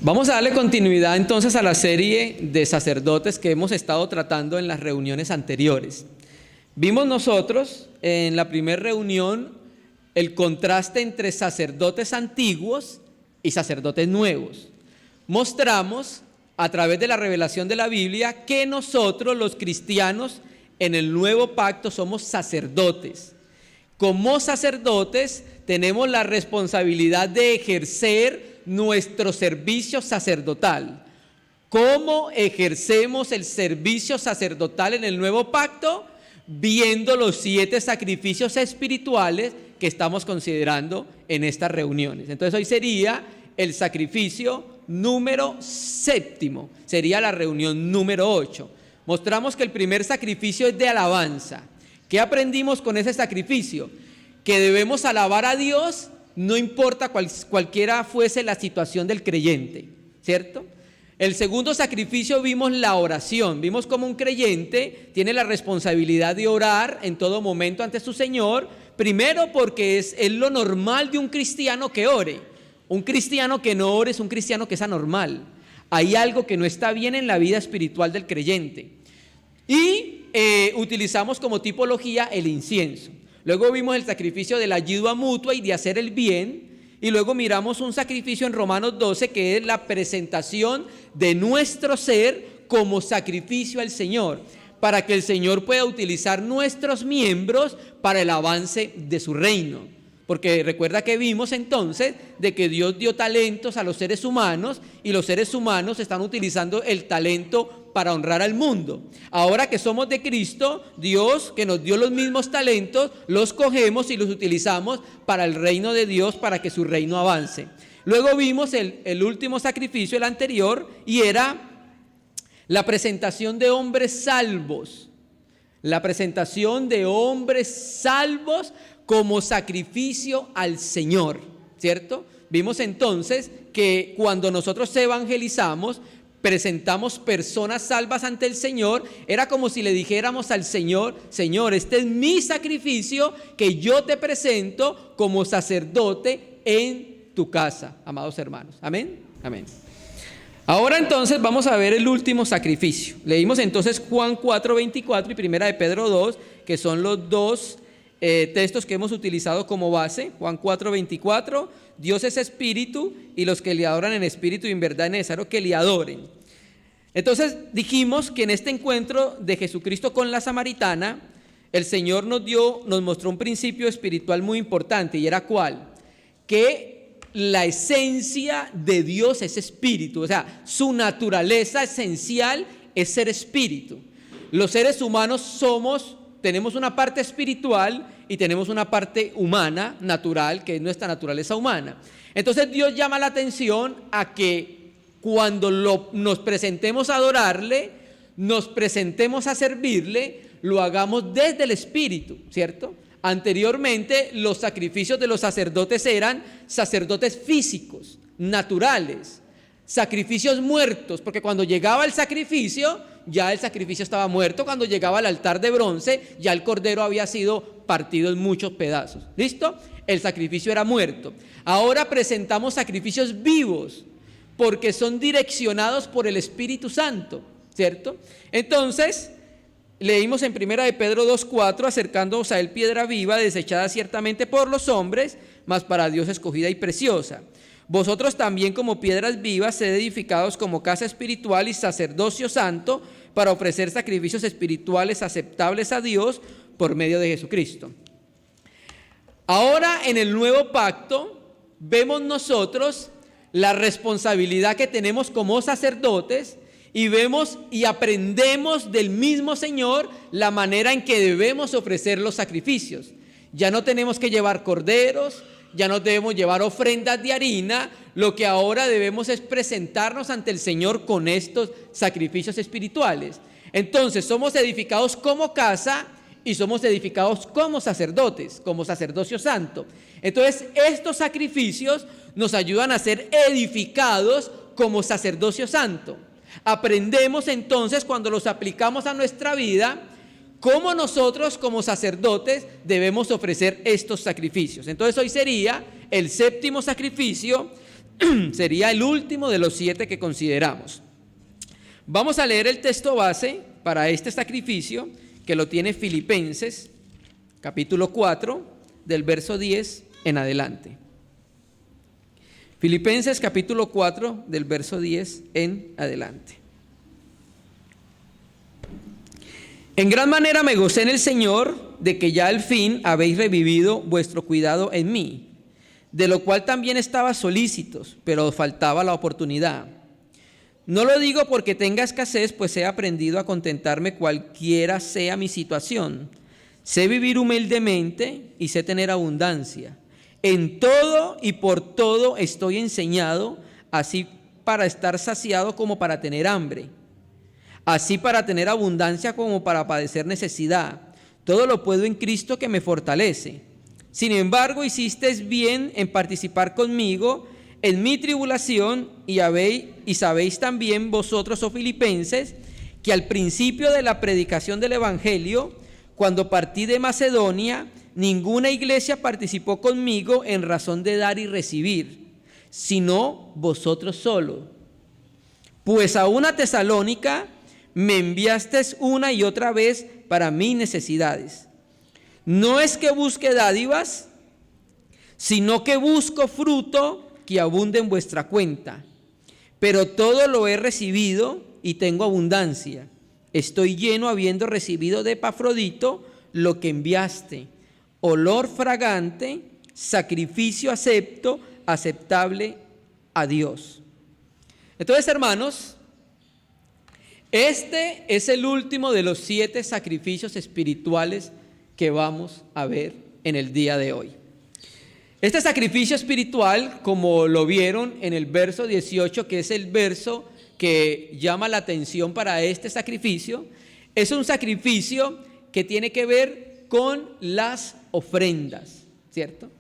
Vamos a darle continuidad entonces a la serie de sacerdotes que hemos estado tratando en las reuniones anteriores. Vimos nosotros en la primera reunión el contraste entre sacerdotes antiguos y sacerdotes nuevos. Mostramos a través de la revelación de la Biblia que nosotros los cristianos en el nuevo pacto somos sacerdotes. Como sacerdotes tenemos la responsabilidad de ejercer nuestro servicio sacerdotal. ¿Cómo ejercemos el servicio sacerdotal en el nuevo pacto? Viendo los 7 sacrificios espirituales que estamos considerando en estas reuniones. Entonces hoy sería el sacrificio número 7, sería la reunión número 8. Mostramos que el primer sacrificio es de alabanza. ¿Qué aprendimos con ese sacrificio? Que debemos alabar a Dios, no importa cualquiera fuese la situación del creyente, ¿cierto? El segundo sacrificio vimos la oración. Vimos cómo un creyente tiene la responsabilidad de orar en todo momento ante su Señor, primero porque es lo normal de un cristiano que ore. Un cristiano que no ore es un cristiano que es anormal. Hay algo que no está bien en la vida espiritual del creyente. Y utilizamos como tipología el incienso. Luego vimos el sacrificio de la ayuda mutua y de hacer el bien. Y luego miramos un sacrificio en Romanos 12 que es la presentación de nuestro ser como sacrificio al Señor, para que el Señor pueda utilizar nuestros miembros para el avance de su reino. Porque recuerda que vimos entonces de que Dios dio talentos a los seres humanos y los seres humanos están utilizando el talento para honrar al mundo. Ahora que somos de Cristo, Dios que nos dio los mismos talentos, los cogemos y los utilizamos para el reino de Dios, para que su reino avance. Luego vimos el último sacrificio, el anterior, y era la presentación de hombres salvos. La presentación de hombres salvos como sacrificio al Señor, ¿cierto? Vimos entonces que cuando nosotros evangelizamos, presentamos personas salvas ante el Señor, era como si le dijéramos al Señor: Señor, este es mi sacrificio que yo te presento como sacerdote en tu casa, amados hermanos. Amén, amén. Ahora entonces vamos a ver el último sacrificio. Leímos entonces Juan 4:24 y Primera de Pedro 2, que son los dos textos que hemos utilizado como base. Juan 4:24, Dios es espíritu y los que le adoran en espíritu y en verdad es necesario que le adoren. Entonces dijimos que en este encuentro de Jesucristo con la samaritana, el Señor nos mostró un principio espiritual muy importante, y era ¿cuál? Que la esencia de Dios es espíritu, o sea, su naturaleza esencial es ser espíritu. Los seres humanos tenemos una parte espiritual y tenemos una parte humana, natural, que es nuestra naturaleza humana. Entonces Dios llama la atención a que cuando nos presentemos a adorarle, nos presentemos a servirle, lo hagamos desde el espíritu, ¿cierto? Anteriormente los sacrificios de los sacerdotes eran sacerdotes físicos, naturales, sacrificios muertos, porque cuando llegaba el sacrificio, ya el sacrificio estaba muerto. Cuando llegaba al altar de bronce, ya el cordero había sido partido en muchos pedazos. ¿Listo? El sacrificio era muerto. Ahora presentamos sacrificios vivos, porque son direccionados por el Espíritu Santo, ¿cierto? Entonces, leímos en Primera de Pedro 2:4, acercándonos a él piedra viva, desechada ciertamente por los hombres, mas para Dios escogida y preciosa. Vosotros también como piedras vivas, sed edificados como casa espiritual y sacerdocio santo, para ofrecer sacrificios espirituales aceptables a Dios por medio de Jesucristo. Ahora en el nuevo pacto vemos nosotros la responsabilidad que tenemos como sacerdotes, y vemos y aprendemos del mismo Señor la manera en que debemos ofrecer los sacrificios. Ya no tenemos que llevar corderos, ya no debemos llevar ofrendas de harina. Lo que ahora debemos es presentarnos ante el Señor con estos sacrificios espirituales. Entonces somos edificados como casa y somos edificados como sacerdotes, como sacerdocio santo. Entonces estos sacrificios nos ayudan a ser edificados como sacerdocio santo. Aprendemos entonces, cuando los aplicamos a nuestra vida, cómo nosotros como sacerdotes debemos ofrecer estos sacrificios. Entonces hoy sería el 7º sacrificio, sería el último de los 7 que consideramos. Vamos a leer el texto base para este sacrificio, que lo tiene Filipenses, capítulo 4, del verso 10 en adelante. Filipenses capítulo 4, del verso 10 en adelante. En gran manera me gocé en el Señor de que ya al fin habéis revivido vuestro cuidado en mí, de lo cual también estaba solícitos, pero faltaba la oportunidad. No lo digo porque tenga escasez, pues he aprendido a contentarme cualquiera sea mi situación. Sé vivir humildemente y sé tener abundancia. En todo y por todo estoy enseñado, así para estar saciado como para tener hambre, así para tener abundancia como para padecer necesidad. Todo lo puedo en Cristo que me fortalece. Sin embargo, hicisteis bien en participar conmigo en mi tribulación, y sabéis también vosotros, oh filipenses, que al principio de la predicación del Evangelio, cuando partí de Macedonia, ninguna iglesia participó conmigo en razón de dar y recibir, sino vosotros solo. Pues a una Tesalónica me enviasteis una y otra vez para mis necesidades. No es que busque dádivas, sino que busco fruto que abunde en vuestra cuenta. Pero todo lo he recibido y tengo abundancia. Estoy lleno habiendo recibido de Epafrodito lo que enviaste, olor fragante, sacrificio aceptable a Dios. Entonces, hermanos, este es el último de los 7 sacrificios espirituales que vamos a ver en el día de hoy. Este sacrificio espiritual, como lo vieron en el verso 18, que es el verso que llama la atención para este sacrificio, es un sacrificio que tiene que ver con las ofrendas, ¿cierto?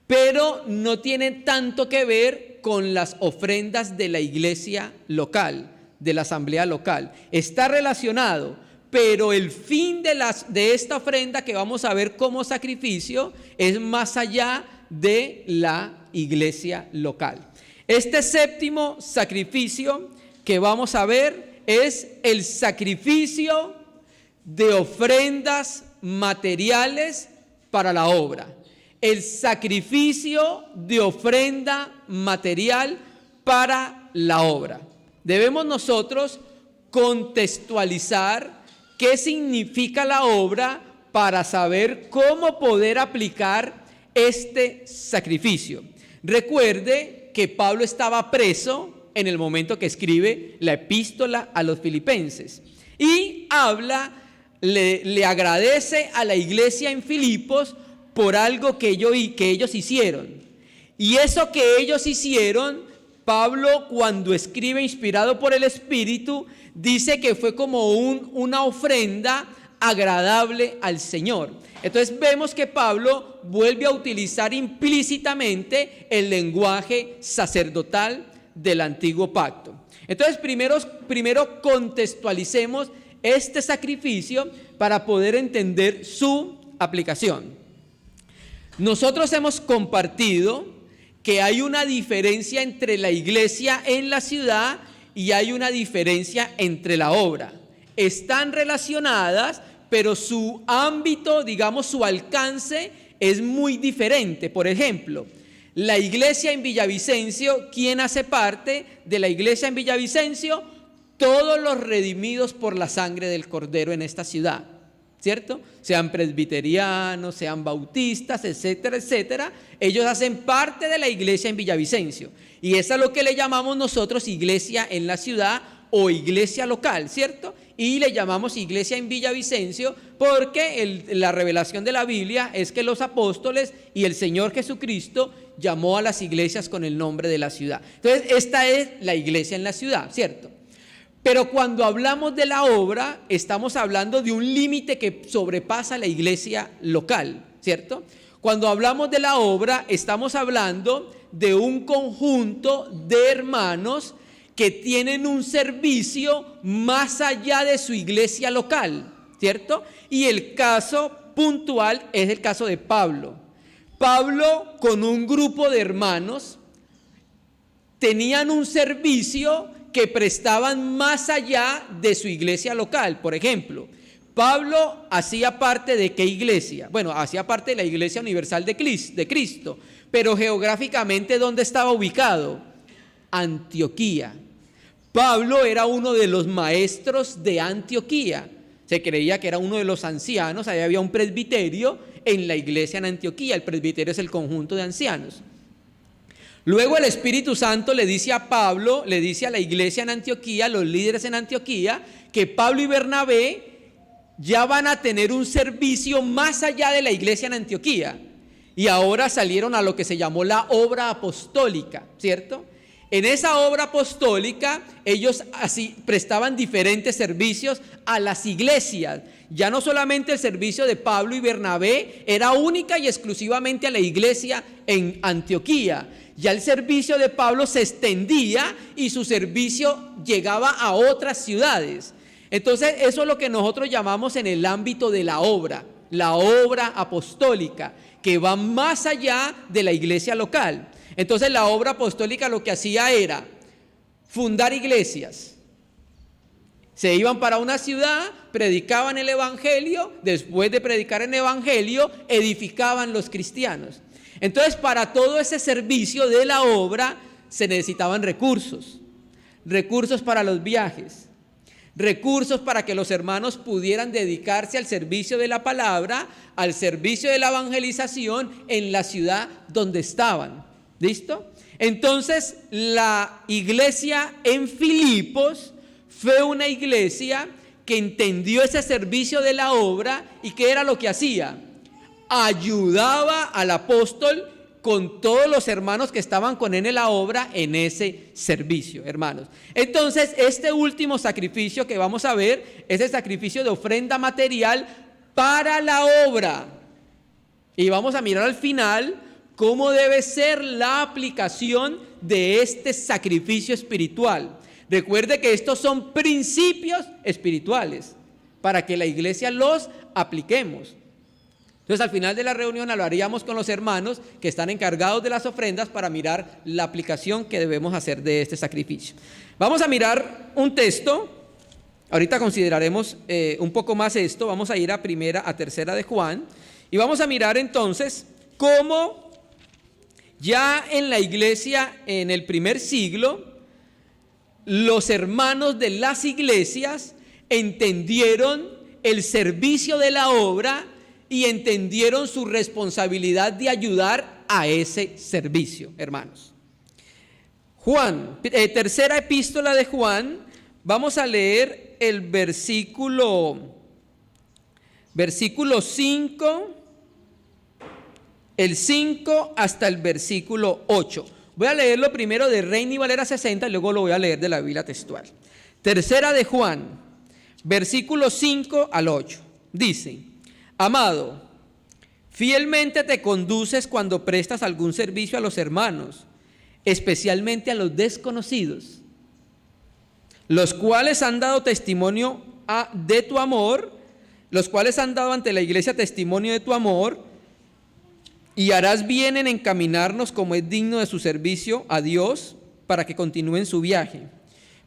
Pero no tiene tanto que ver con las ofrendas de la iglesia local, de la asamblea local. Está relacionado, pero el fin de esta ofrenda que vamos a ver como sacrificio es más allá de la iglesia local. Este 7º sacrificio que vamos a ver es el sacrificio de ofrendas materiales para la obra. El sacrificio de ofrenda material para la obra. Debemos nosotros contextualizar qué significa la obra para saber cómo poder aplicar este sacrificio. Recuerde que Pablo estaba preso en el momento que escribe la epístola a los filipenses y le agradece a la iglesia en Filipos por algo que ellos hicieron. Y eso que ellos hicieron, Pablo, cuando escribe inspirado por el Espíritu, dice que fue como una ofrenda agradable al Señor. Entonces vemos que Pablo vuelve a utilizar implícitamente el lenguaje sacerdotal del antiguo pacto. Entonces primero contextualicemos este sacrificio para poder entender su aplicación. Nosotros hemos compartido que hay una diferencia entre la iglesia en la ciudad y hay una diferencia entre la obra. Están relacionadas, pero su ámbito, digamos, su alcance es muy diferente. Por ejemplo, la iglesia en Villavicencio, ¿quién hace parte de la iglesia en Villavicencio? Todos los redimidos por la sangre del Cordero en esta ciudad, ¿cierto? Sean presbiterianos, sean bautistas, etcétera, etcétera. Ellos hacen parte de la iglesia en Villavicencio. Y eso es lo que le llamamos nosotros iglesia en la ciudad o iglesia local, ¿cierto? Y le llamamos iglesia en Villavicencio porque la revelación de la Biblia es que los apóstoles y el Señor Jesucristo llamó a las iglesias con el nombre de la ciudad. Entonces, esta es la iglesia en la ciudad, ¿cierto? Pero cuando hablamos de la obra, estamos hablando de un límite que sobrepasa la iglesia local, ¿cierto? Cuando hablamos de la obra, estamos hablando de un conjunto de hermanos que tienen un servicio más allá de su iglesia local, ¿cierto? Y el caso puntual es el caso de Pablo. Pablo, con un grupo de hermanos, tenían un servicio que prestaban más allá de su iglesia local. Por ejemplo, Pablo hacía parte de ¿qué iglesia? Bueno, hacía parte de la Iglesia Universal de Cristo, pero geográficamente, ¿dónde estaba ubicado? Antioquía. Pablo era uno de los maestros de Antioquía. Se creía que era uno de los ancianos. Ahí había un presbiterio en la iglesia en Antioquía. El presbiterio es el conjunto de ancianos. Luego el Espíritu Santo le dice a Pablo, le dice a la iglesia en Antioquía, los líderes en Antioquía, que Pablo y Bernabé ya van a tener un servicio más allá de la iglesia en Antioquía. Y ahora salieron a lo que se llamó la obra apostólica, ¿cierto? En esa obra apostólica ellos así prestaban diferentes servicios a las iglesias. Ya no solamente el servicio de Pablo y Bernabé era única y exclusivamente a la iglesia en Antioquía. Ya el servicio de Pablo se extendía y su servicio llegaba a otras ciudades. Entonces eso es lo que nosotros llamamos en el ámbito de la obra apostólica, que va más allá de la iglesia local. Entonces la obra apostólica lo que hacía era fundar iglesias. Se iban para una ciudad, predicaban el evangelio, después de predicar el evangelio, edificaban los cristianos. Entonces, para todo ese servicio de la obra se necesitaban recursos para los viajes, recursos para que los hermanos pudieran dedicarse al servicio de la palabra, al servicio de la evangelización en la ciudad donde estaban. ¿Listo? Entonces, la iglesia en Filipos fue una iglesia que entendió ese servicio de la obra y ¿qué era lo que hacía? Ayudaba al apóstol con todos los hermanos que estaban con él en la obra en ese servicio, hermanos. Entonces, este último sacrificio que vamos a ver es el sacrificio de ofrenda material para la obra. Y vamos a mirar al final cómo debe ser la aplicación de este sacrificio espiritual. Recuerde que estos son principios espirituales para que la iglesia los apliquemos. Entonces, al final de la reunión hablaríamos con los hermanos que están encargados de las ofrendas para mirar la aplicación que debemos hacer de este sacrificio. Vamos a mirar un texto. Ahorita consideraremos un poco más esto. Vamos a ir a tercera de Juan y vamos a mirar entonces cómo ya en la iglesia en el primer siglo los hermanos de las iglesias entendieron el servicio de la obra y entendieron su responsabilidad de ayudar a ese servicio, hermanos. Juan, tercera epístola de Juan, vamos a leer el versículo 5, el 5 hasta el versículo 8. Voy a leerlo primero de Reina y Valera 60 y luego lo voy a leer de la Biblia textual. Tercera de Juan, versículo 5 al 8. Dice: Amado, fielmente te conduces cuando prestas algún servicio a los hermanos, especialmente a los desconocidos, los cuales han dado testimonio de tu amor, los cuales han dado ante la iglesia testimonio de tu amor, y harás bien en encaminarnos como es digno de su servicio a Dios para que continúen su viaje.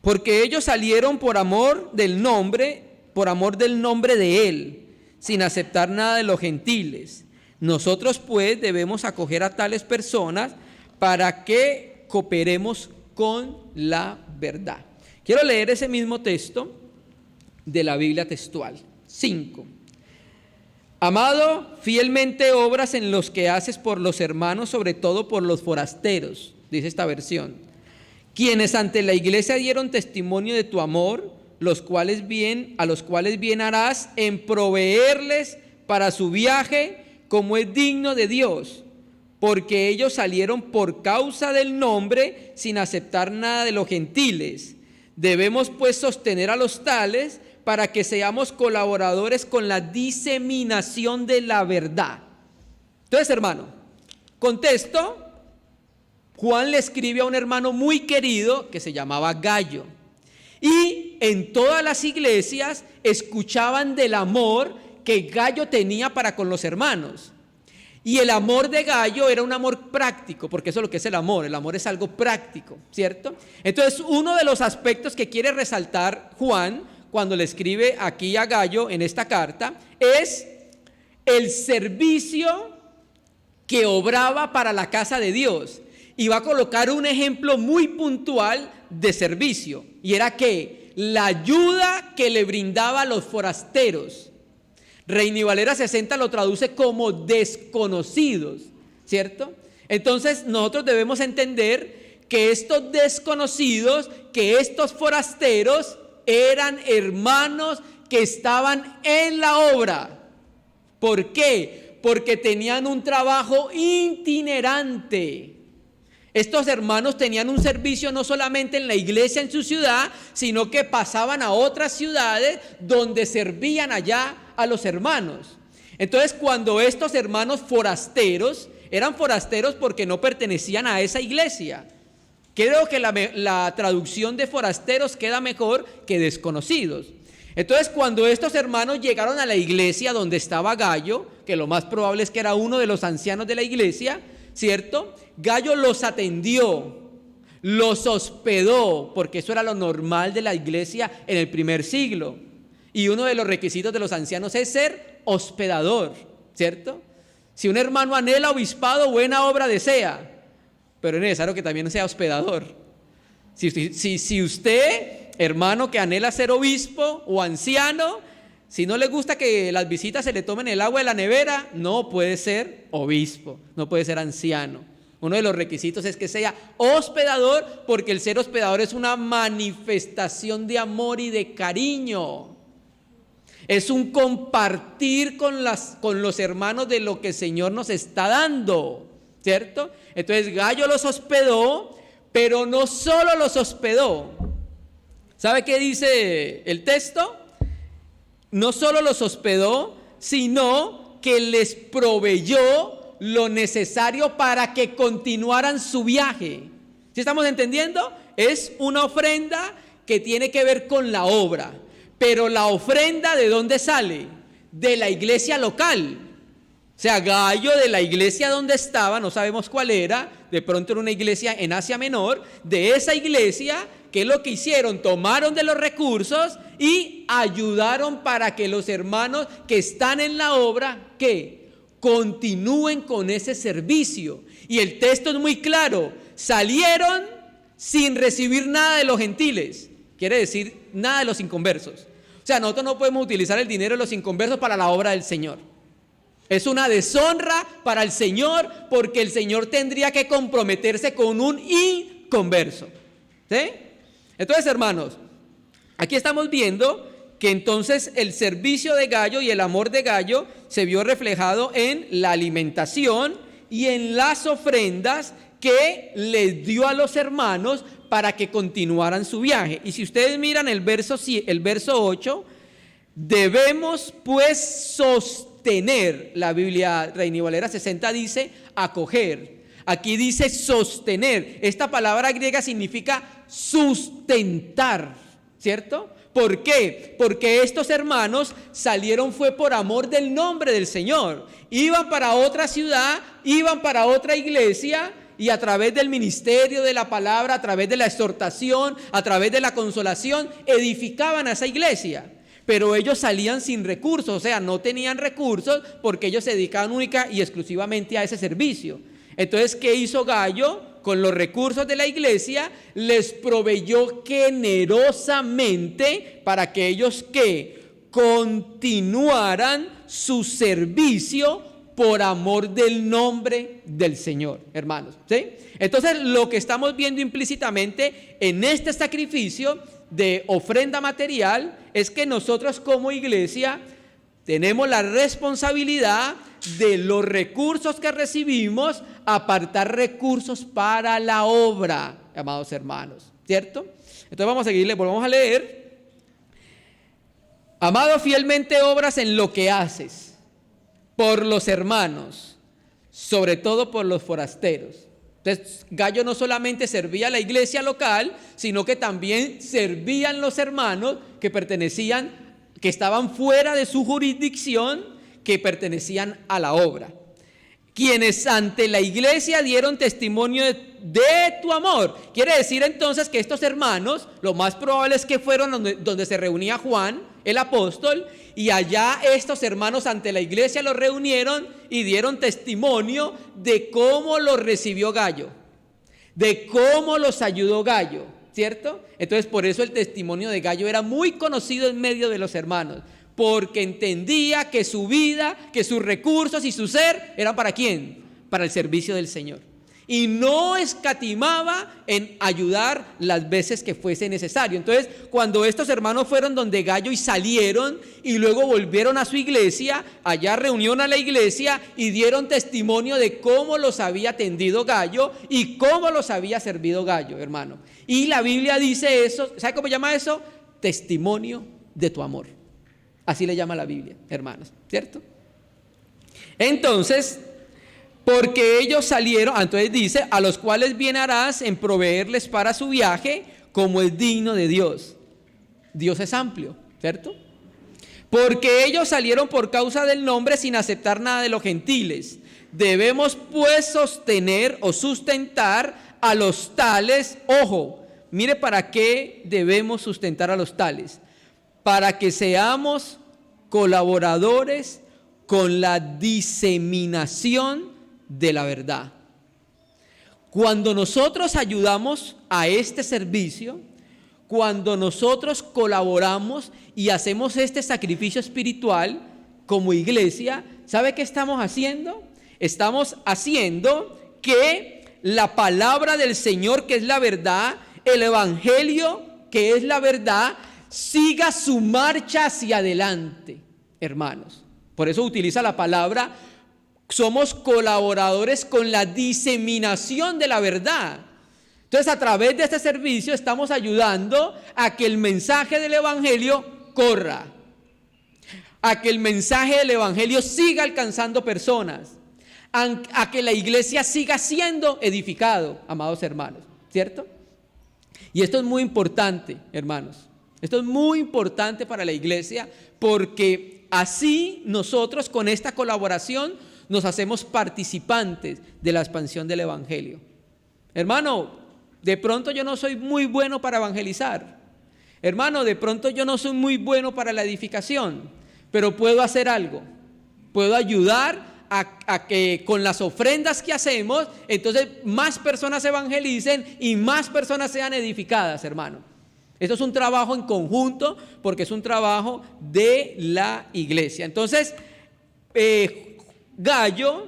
Porque ellos salieron por amor del nombre de Él, sin aceptar nada de los gentiles. Nosotros pues debemos acoger a tales personas para que cooperemos con la verdad. Quiero leer ese mismo texto de la Biblia textual. 5. Amado, fielmente obras en los que haces por los hermanos, sobre todo por los forasteros, dice esta versión, quienes ante la iglesia dieron testimonio de tu amor, a los cuales bien harás en proveerles para su viaje como es digno de Dios, porque ellos salieron por causa del nombre sin aceptar nada de los gentiles. Debemos pues sostener a los tales para que seamos colaboradores con la diseminación de la verdad. Entonces, hermano, contexto: Juan le escribe a un hermano muy querido que se llamaba Gayo. Y en todas las iglesias escuchaban del amor que Gayo tenía para con los hermanos. Y el amor de Gayo era un amor práctico, porque eso es lo que es el amor es algo práctico, ¿cierto? Entonces, uno de los aspectos que quiere resaltar Juan cuando le escribe aquí a Gayo en esta carta es el servicio que obraba para la casa de Dios. Y va a colocar un ejemplo muy puntual de servicio, y era que la ayuda que le brindaba a los forasteros. Reina y Valera 60 lo traduce como desconocidos, ¿cierto? Entonces nosotros debemos entender que estos desconocidos, que estos forasteros eran hermanos que estaban en la obra. ¿Por qué? Porque tenían un trabajo itinerante. Estos hermanos tenían un servicio no solamente en la iglesia en su ciudad, sino que pasaban a otras ciudades donde servían allá a los hermanos. Entonces, cuando estos hermanos forasteros, eran forasteros porque no pertenecían a esa iglesia. Creo que la traducción de forasteros queda mejor que desconocidos. Entonces, cuando estos hermanos llegaron a la iglesia donde estaba Gayo, que lo más probable es que era uno de los ancianos de la iglesia, ¿cierto? Gayo los atendió, los hospedó, porque eso era lo normal de la iglesia en el primer siglo. Y uno de los requisitos de los ancianos es ser hospedador, ¿cierto? Si un hermano anhela obispado, buena obra desea, pero es necesario que también sea hospedador. Si usted, hermano que anhela ser obispo o anciano, si no le gusta que las visitas se le tomen el agua de la nevera, no puede ser obispo, no puede ser anciano. Uno de los requisitos es que sea hospedador, porque el ser hospedador es una manifestación de amor y de cariño. Es un compartir con los hermanos de lo que el Señor nos está dando, ¿cierto? Entonces Gayo los hospedó, pero no solo los hospedó. ¿Sabe qué dice el texto? No solo los hospedó, sino que les proveyó lo necesario para que continuaran su viaje. ¿Sí estamos entendiendo? Es una ofrenda que tiene que ver con la obra. Pero la ofrenda, ¿de dónde sale? De la iglesia local. O sea, Gayo, de la iglesia donde estaba, no sabemos cuál era, de pronto era una iglesia en Asia Menor, de esa iglesia, ¿qué es lo que hicieron? Tomaron de los recursos y ayudaron para que los hermanos que están en la obra, ¿qué? Continúen con ese servicio. Y el texto es muy claro: salieron sin recibir nada de los gentiles, quiere decir nada de los inconversos. O sea, nosotros no podemos utilizar el dinero de los inconversos para la obra del Señor. Es una deshonra para el Señor, porque el Señor tendría que comprometerse con un inconverso, ¿sí? Entonces, hermanos, aquí estamos viendo que entonces el servicio de Gayo y el amor de Gayo se vio reflejado en la alimentación y en las ofrendas que les dio a los hermanos para que continuaran su viaje. Y si ustedes miran el verso 8, debemos pues sostener. La Biblia Reina y Valera 60 dice acoger. Aquí dice sostener. Esta palabra griega significa sustentar, ¿cierto? ¿Por qué? Porque estos hermanos salieron fue por amor del nombre del Señor. Iban para otra ciudad, iban para otra iglesia, y a través del ministerio de la palabra, a través de la exhortación, a través de la consolación, edificaban a esa iglesia. Pero ellos salían sin recursos, o sea, no tenían recursos porque ellos se dedicaban única y exclusivamente a ese servicio. Entonces, ¿qué hizo Gayo? Con los recursos de la iglesia les proveyó generosamente para que ellos continuaran su servicio por amor del nombre del Señor, hermanos, ¿sí? Entonces, lo que estamos viendo implícitamente en este sacrificio de ofrenda material es que nosotros como iglesia tenemos la responsabilidad de los recursos que recibimos, apartar recursos para la obra, amados hermanos, ¿cierto? Entonces vamos a seguirle, volvamos a leer. Amado, fielmente obras en lo que haces por los hermanos, sobre todo por los forasteros. Entonces, Gayo no solamente servía a la iglesia local, sino que también servían los hermanos que estaban fuera de su jurisdicción, que pertenecían a la obra. quienes ante la iglesia dieron testimonio de tu amor. Quiere decir entonces que estos hermanos, lo más probable es que fueron donde se reunía Juan, el apóstol, y allá estos hermanos ante la iglesia los reunieron y dieron testimonio de cómo los recibió Gayo, de cómo los ayudó Gayo, ¿cierto? Entonces por eso el testimonio de Gayo era muy conocido en medio de los hermanos, porque entendía que su vida, que sus recursos y su ser eran ¿para quién? Para el servicio del Señor. Y no escatimaba en ayudar las veces que fuese necesario. Entonces, cuando estos hermanos fueron donde Gayo y salieron y luego volvieron a su iglesia, allá reunieron a la iglesia y dieron testimonio de cómo los había atendido Gayo y cómo los había servido Gayo, hermano. Y la Biblia dice eso, ¿sabe cómo llama eso? Testimonio de tu amor. Así le llama la Biblia, hermanos, ¿cierto? Entonces, porque ellos salieron, entonces dice, a los cuales bien harás en proveerles para su viaje, como es digno de Dios. Dios es amplio, ¿cierto? Porque ellos salieron por causa del nombre sin aceptar nada de los gentiles. Debemos pues sostener o sustentar a los tales. Ojo, mire para qué debemos sustentar a los tales. Para que seamos colaboradores con la diseminación de la verdad. Cuando nosotros ayudamos a este servicio, cuando nosotros colaboramos y hacemos este sacrificio espiritual como iglesia, ¿sabe qué estamos haciendo? Estamos haciendo que la palabra del Señor, que es la verdad, el evangelio, que es la verdad, siga su marcha hacia adelante, hermanos. Por eso utiliza la palabra, somos colaboradores con la diseminación de la verdad. Entonces, a través de este servicio estamos ayudando a que el mensaje del evangelio corra, a que el mensaje del evangelio siga alcanzando personas, a que la iglesia siga siendo edificado, amados hermanos, ¿cierto? Y esto es muy importante, hermanos. Esto es muy importante para la iglesia, porque así nosotros con esta colaboración nos hacemos participantes de la expansión del evangelio. Hermano, de pronto yo no soy muy bueno para evangelizar. Hermano, de pronto yo no soy muy bueno para la edificación, pero puedo hacer algo. Puedo ayudar a que con las ofrendas que hacemos, entonces más personas evangelicen y más personas sean edificadas, hermano. Esto es un trabajo en conjunto, porque es un trabajo de la iglesia. Entonces, Gayo,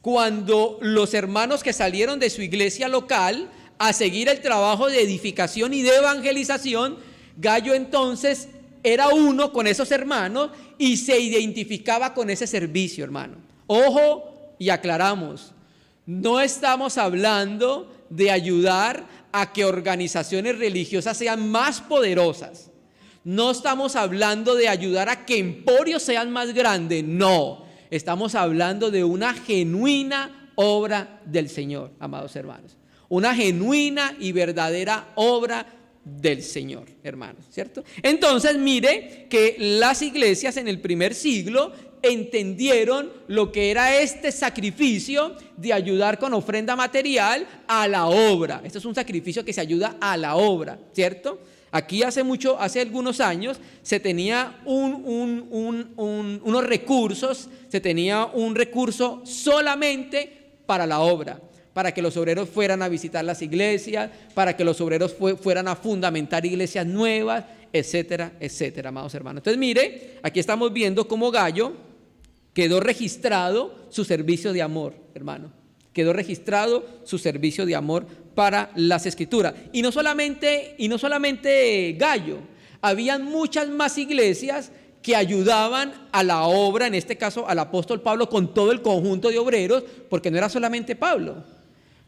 cuando los hermanos que salieron de su iglesia local a seguir el trabajo de edificación y de evangelización, Gayo entonces era uno con esos hermanos y se identificaba con ese servicio, hermano. Ojo, y aclaramos, no estamos hablando de ayudar a que organizaciones religiosas sean más poderosas. No estamos hablando de ayudar a que emporios sean más grandes. No, estamos hablando de una genuina obra del Señor, amados hermanos. Una genuina y verdadera obra del Señor, hermanos, ¿cierto? Entonces, mire que las iglesias en el primer siglo entendieron lo que era este sacrificio de ayudar con ofrenda material a la obra. Esto es un sacrificio que se ayuda a la obra, ¿cierto? Aquí hace algunos años se tenía unos recursos, se tenía un recurso solamente para la obra, para que los obreros fueran a visitar las iglesias, para que los obreros fueran a fundamentar iglesias nuevas, etcétera, etcétera, amados hermanos. Entonces, mire, aquí estamos viendo cómo Gayo quedó registrado su servicio de amor, hermano. Quedó registrado su servicio de amor para las escrituras. Y no solamente Gayo, habían muchas más iglesias que ayudaban a la obra, en este caso al apóstol Pablo, con todo el conjunto de obreros, porque no era solamente Pablo.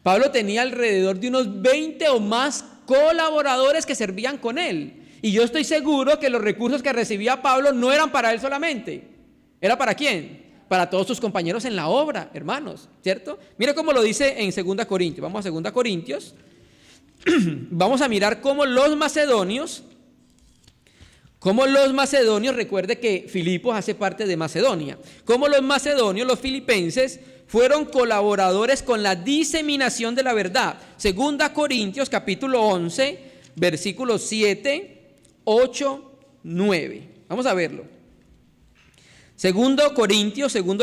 Pablo tenía alrededor de unos 20 o más colaboradores que servían con él. Y yo estoy seguro que los recursos que recibía Pablo no eran para él solamente. ¿Era para quién? Para todos sus compañeros en la obra, hermanos, ¿cierto? Mire cómo lo dice en 2 Corintios. Vamos a 2 Corintios. Vamos a mirar cómo los macedonios Como los macedonios, recuerde que Filipos hace parte de Macedonia, como los macedonios, los filipenses, fueron colaboradores con la diseminación de la verdad. Segunda Corintios capítulo 11, versículos 7, 8, 9. Vamos a verlo. Segundo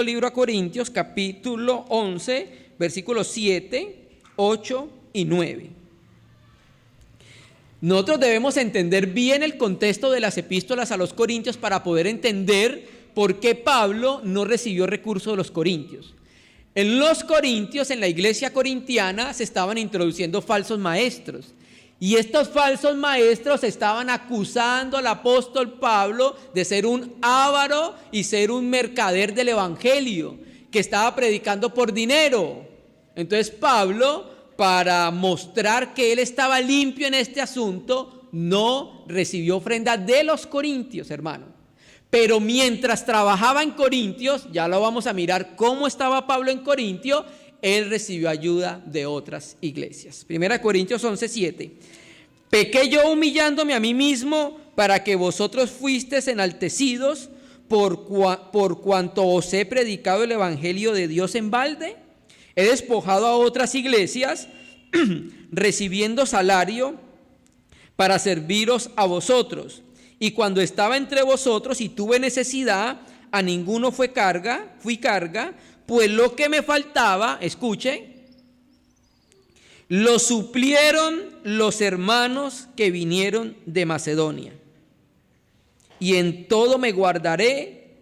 libro a Corintios, capítulo 11, versículos 7, 8 y 9. Nosotros debemos entender bien el contexto de las epístolas a los Corintios para poder entender por qué Pablo no recibió recursos de los Corintios. En los Corintios, en la iglesia corintiana, se estaban introduciendo falsos maestros. Y estos falsos maestros estaban acusando al apóstol Pablo de ser un avaro y ser un mercader del evangelio, que estaba predicando por dinero. Entonces Pablo, para mostrar que él estaba limpio en este asunto, no recibió ofrenda de los corintios, hermano. Pero mientras trabajaba en Corintios, ya lo vamos a mirar cómo estaba Pablo en Corintio, él recibió ayuda de otras iglesias. 1 Corintios 11:7. Pequé yo humillándome a mí mismo para que vosotros fuisteis enaltecidos por cuanto os he predicado el evangelio de Dios en balde. He despojado a otras iglesias recibiendo salario para serviros a vosotros. Y cuando estaba entre vosotros y tuve necesidad, a ninguno fui carga, pues lo que me faltaba, escuche, lo suplieron los hermanos que vinieron de Macedonia. Y en todo me guardé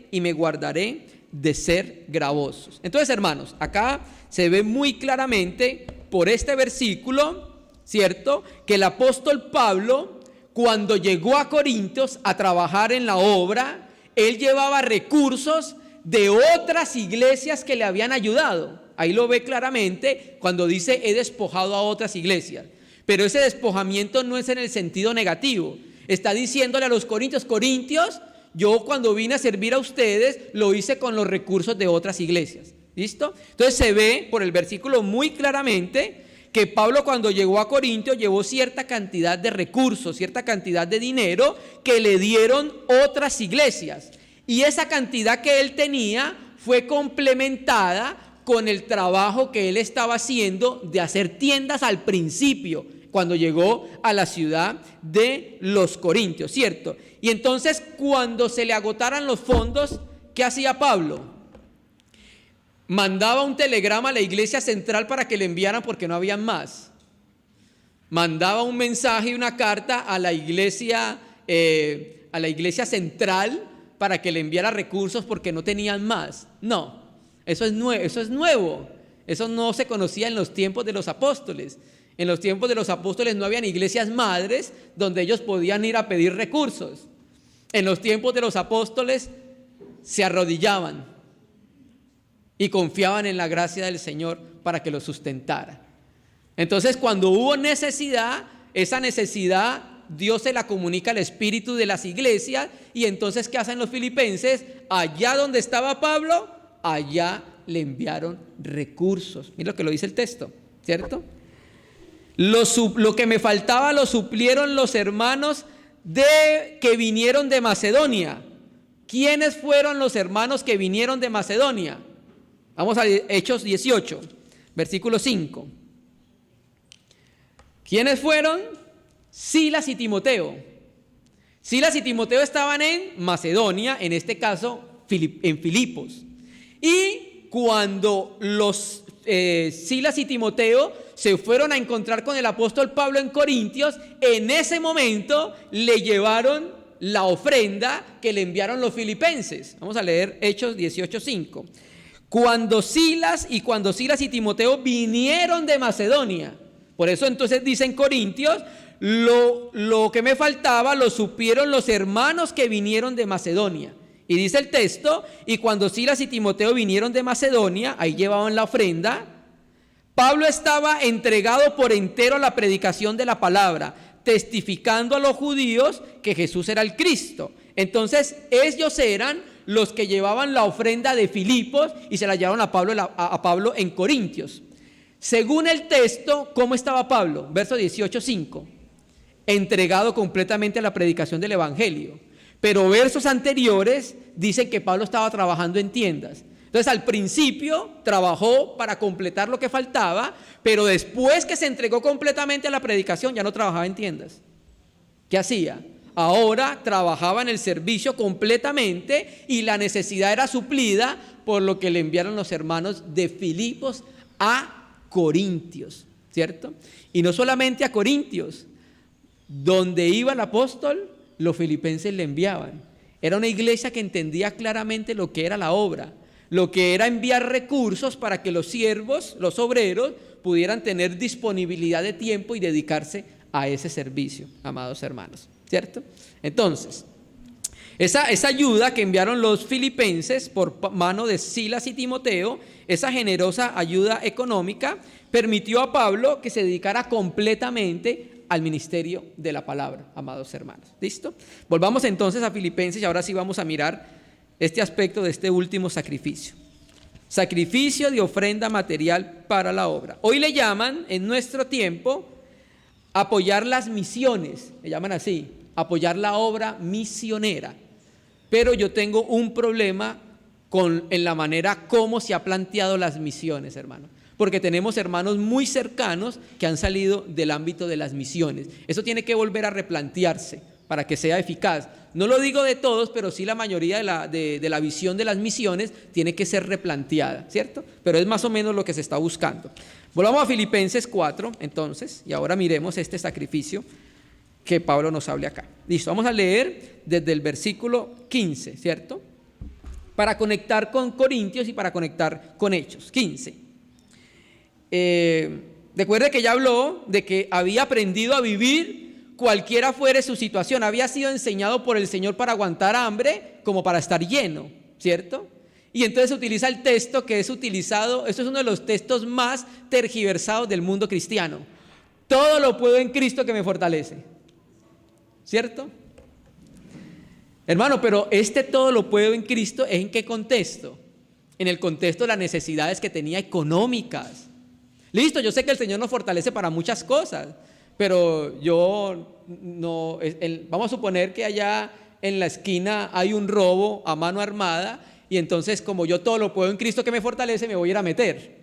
y me guardaré de ser gravosos. Entonces, hermanos, acá se ve muy claramente por este versículo, ¿cierto?, que el apóstol Pablo, cuando llegó a Corintios a trabajar en la obra, él llevaba recursos de otras iglesias que le habían ayudado. Ahí lo ve claramente cuando dice he despojado a otras iglesias. Pero ese despojamiento no es en el sentido negativo. Está diciéndole a los corintios, yo cuando vine a servir a ustedes lo hice con los recursos de otras iglesias. ¿Listo? Entonces se ve por el versículo muy claramente que Pablo, cuando llegó a Corintio, llevó cierta cantidad de recursos, cierta cantidad de dinero que le dieron otras iglesias. Y esa cantidad que él tenía fue complementada con el trabajo que él estaba haciendo de hacer tiendas al principio, cuando llegó a la ciudad de los Corintios, ¿cierto? Y entonces, cuando se le agotaran los fondos, ¿qué hacía Pablo? Mandaba un telegrama a la iglesia central para que le enviaran porque no habían más. Mandaba un mensaje y una carta a la iglesia central para que le enviara recursos porque no tenían más. No, eso es nuevo. Eso no se conocía en los tiempos de los apóstoles. En los tiempos de los apóstoles no habían iglesias madres donde ellos podían ir a pedir recursos. En los tiempos de los apóstoles se arrodillaban y confiaban en la gracia del Señor para que los sustentara. Entonces, cuando hubo necesidad, esa necesidad Dios se la comunica al espíritu de las iglesias. Y entonces, ¿qué hacen los filipenses? Allá donde estaba Pablo, allá le enviaron recursos. Mira lo que lo dice el texto, ¿cierto? Lo que me faltaba lo suplieron los hermanos que vinieron de Macedonia. ¿Quiénes fueron los hermanos que vinieron de Macedonia? Vamos a Hechos 18, versículo 5. ¿Quiénes fueron? Silas y Timoteo. Silas y Timoteo estaban en Macedonia, en este caso en Filipos. Y cuando los Silas y Timoteo se fueron a encontrar con el apóstol Pablo en Corintios, en ese momento le llevaron la ofrenda que le enviaron los filipenses. Vamos a leer Hechos 18:5. Cuando Silas y Timoteo vinieron de Macedonia, por eso entonces dicen Corintios, lo que me faltaba lo supieron los hermanos que vinieron de Macedonia. Y dice el texto, y cuando Silas y Timoteo vinieron de Macedonia, ahí llevaban la ofrenda, Pablo estaba entregado por entero a la predicación de la palabra, testificando a los judíos que Jesús era el Cristo. Entonces ellos eran los que llevaban la ofrenda de Filipos y se la llevaron a Pablo en Corintios. Según el texto, ¿cómo estaba Pablo? Verso 18:5. entregado completamente a la predicación del Evangelio. Pero versos anteriores dicen que Pablo estaba trabajando en tiendas. Entonces al principio trabajó para completar lo que faltaba, pero después que se entregó completamente a la predicación ya no trabajaba en tiendas. ¿Qué hacía? Ahora trabajaba en el servicio completamente y la necesidad era suplida por lo que le enviaron los hermanos de Filipos a Corintios, ¿cierto? Y no solamente a Corintios, donde iba el apóstol, los filipenses le enviaban. Era una iglesia que entendía claramente lo que era la obra, lo que era enviar recursos para que los siervos, los obreros, pudieran tener disponibilidad de tiempo y dedicarse a ese servicio, amados hermanos, ¿cierto? Entonces, esa ayuda que enviaron los filipenses por mano de Silas y Timoteo, esa generosa ayuda económica, permitió a Pablo que se dedicara completamente al ministerio de la palabra, amados hermanos. ¿Listo? Volvamos entonces a Filipenses y ahora sí vamos a mirar este aspecto de este último sacrificio. Sacrificio de ofrenda material para la obra. Hoy le llaman, en nuestro tiempo, apoyar las misiones. Le llaman así, apoyar la obra misionera. Pero yo tengo un problema en la manera como se ha planteado las misiones, hermano. Porque tenemos hermanos muy cercanos que han salido del ámbito de las misiones. Eso tiene que volver a replantearse para que sea eficaz. No lo digo de todos, pero sí la mayoría de la visión de las misiones tiene que ser replanteada, ¿cierto? Pero es más o menos lo que se está buscando. Volvamos a Filipenses 4, entonces, y ahora miremos este sacrificio que Pablo nos habla acá. Listo, vamos a leer desde el versículo 15, ¿cierto? Para conectar con Corintios y para conectar con Hechos. 15. Recuerde que ya habló de que había aprendido a vivir cualquiera fuere su situación. Había sido enseñado por el Señor para aguantar hambre como para estar lleno, ¿cierto? Y entonces utiliza el texto que es utilizado, esto es uno de los textos más tergiversados del mundo cristiano. Todo lo puedo en Cristo que me fortalece, ¿cierto? Hermano, pero todo lo puedo en Cristo, ¿es en qué contexto? En el contexto de las necesidades que tenía económicas. Listo, yo sé que el Señor nos fortalece para muchas cosas, pero yo no, vamos a suponer que allá en la esquina hay un robo a mano armada y entonces como yo todo lo puedo en Cristo que me fortalece, me voy a ir a meter.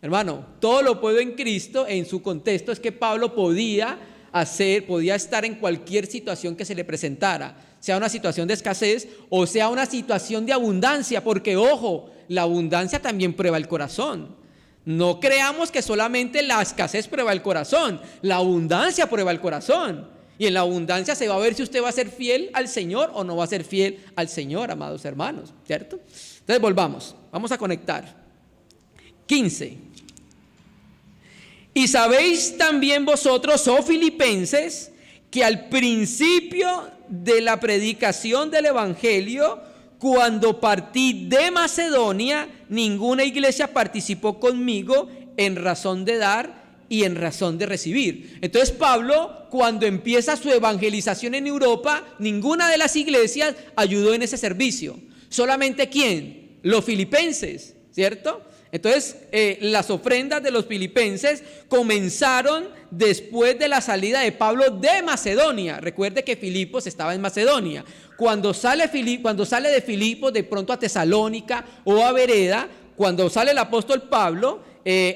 Hermano, todo lo puedo en Cristo en su contexto es que Pablo podía estar en cualquier situación que se le presentara, sea una situación de escasez o sea una situación de abundancia, porque ojo, la abundancia también prueba el corazón. No creamos que solamente la escasez prueba el corazón, la abundancia prueba el corazón. Y en la abundancia se va a ver si usted va a ser fiel al Señor o no va a ser fiel al Señor, amados hermanos, ¿cierto? Entonces vamos a conectar. 15. Y sabéis también vosotros, oh filipenses, que al principio de la predicación del Evangelio, cuando partí de Macedonia, ninguna iglesia participó conmigo en razón de dar y en razón de recibir. Entonces Pablo, cuando empieza su evangelización en Europa, ninguna de las iglesias ayudó en ese servicio. ¿Solamente quién? Los filipenses, ¿cierto? Entonces las ofrendas de los filipenses comenzaron después de la salida de Pablo de Macedonia. Recuerde que Filipos estaba en Macedonia. Cuando sale de Filipos de pronto a Tesalónica o a Bereda, cuando sale el apóstol Pablo,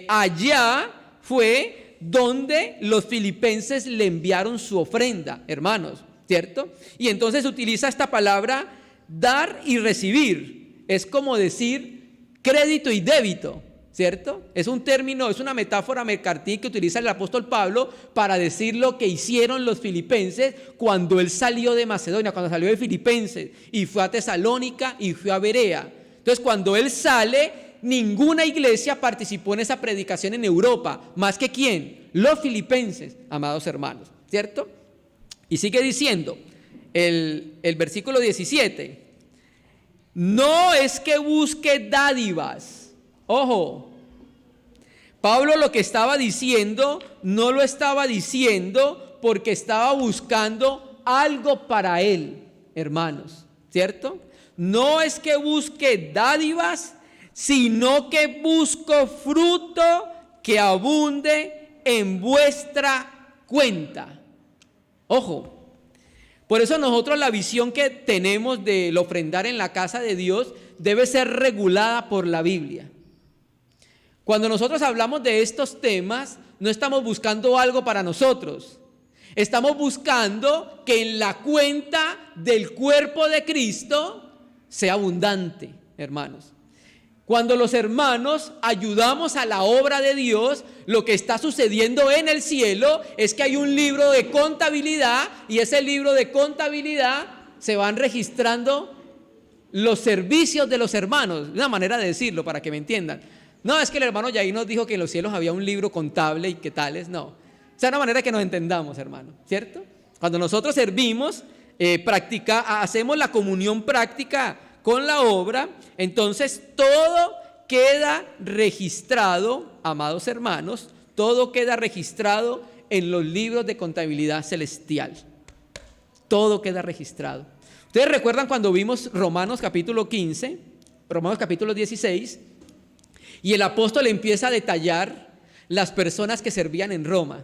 allá fue donde los filipenses le enviaron su ofrenda, hermanos, ¿cierto? Y entonces utiliza esta palabra dar y recibir. Es como decir crédito y débito, ¿cierto? Es un término, es una metáfora mercantil que utiliza el apóstol Pablo para decir lo que hicieron los filipenses cuando él salió de Macedonia, cuando salió de Filipenses y fue a Tesalónica y fue a Berea. Entonces cuando él sale, ninguna iglesia participó en esa predicación en Europa, más que ¿quién? Los filipenses, amados hermanos, ¿cierto? Y sigue diciendo el versículo 17: no es que busque dádivas. Ojo, Pablo lo que estaba diciendo, no lo estaba diciendo porque estaba buscando algo para él, hermanos, ¿cierto? No es que busque dádivas, sino que busco fruto que abunde en vuestra cuenta. Ojo, por eso nosotros la visión que tenemos del ofrendar en la casa de Dios debe ser regulada por la Biblia. Cuando nosotros hablamos de estos temas, no estamos buscando algo para nosotros. Estamos buscando que en la cuenta del cuerpo de Cristo sea abundante, hermanos. Cuando los hermanos ayudamos a la obra de Dios, lo que está sucediendo en el cielo es que hay un libro de contabilidad, y ese libro de contabilidad se van registrando los servicios de los hermanos. Una manera de decirlo para que me entiendan. No, es que el hermano Yair nos dijo que en los cielos había un libro contable y que tales, no. O sea, una manera que nos entendamos, hermano, ¿cierto? Cuando nosotros servimos, hacemos la comunión práctica con la obra, entonces todo queda registrado, amados hermanos, todo queda registrado en los libros de contabilidad celestial. Todo queda registrado. Ustedes recuerdan cuando vimos Romanos capítulo 15, Romanos capítulo 16, y el apóstol empieza a detallar las personas que servían en Roma.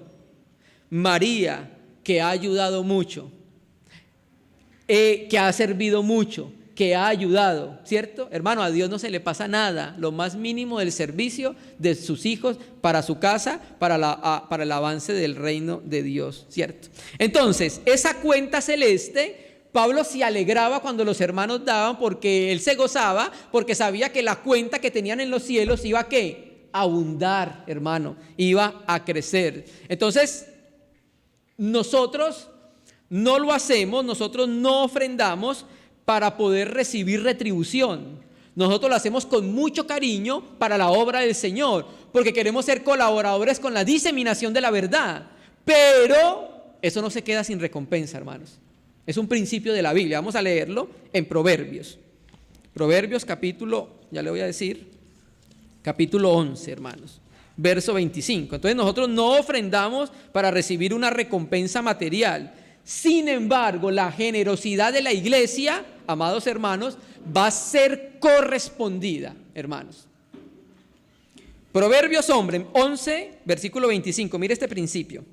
María, que ha ayudado mucho, que ha servido mucho, que ha ayudado, ¿cierto? Hermano, a Dios no se le pasa nada, lo más mínimo del servicio de sus hijos para su casa, para el avance del reino de Dios, ¿cierto? Entonces, esa cuenta celeste, Pablo se alegraba cuando los hermanos daban, porque él se gozaba, porque sabía que la cuenta que tenían en los cielos iba a ¿qué? A abundar, hermano, iba a crecer. Entonces, nosotros no lo hacemos, nosotros no ofrendamos para poder recibir retribución. Nosotros lo hacemos con mucho cariño para la obra del Señor, porque queremos ser colaboradores con la diseminación de la verdad. Pero eso no se queda sin recompensa, hermanos. Es un principio de la Biblia. Vamos a leerlo en Proverbios. Proverbios capítulo, ya le voy a decir, capítulo 11, hermanos, verso 25. Entonces nosotros no ofrendamos para recibir una recompensa material. Sin embargo, la generosidad de la iglesia, amados hermanos, va a ser correspondida, hermanos. Proverbios 11, versículo 25. Mire este principio.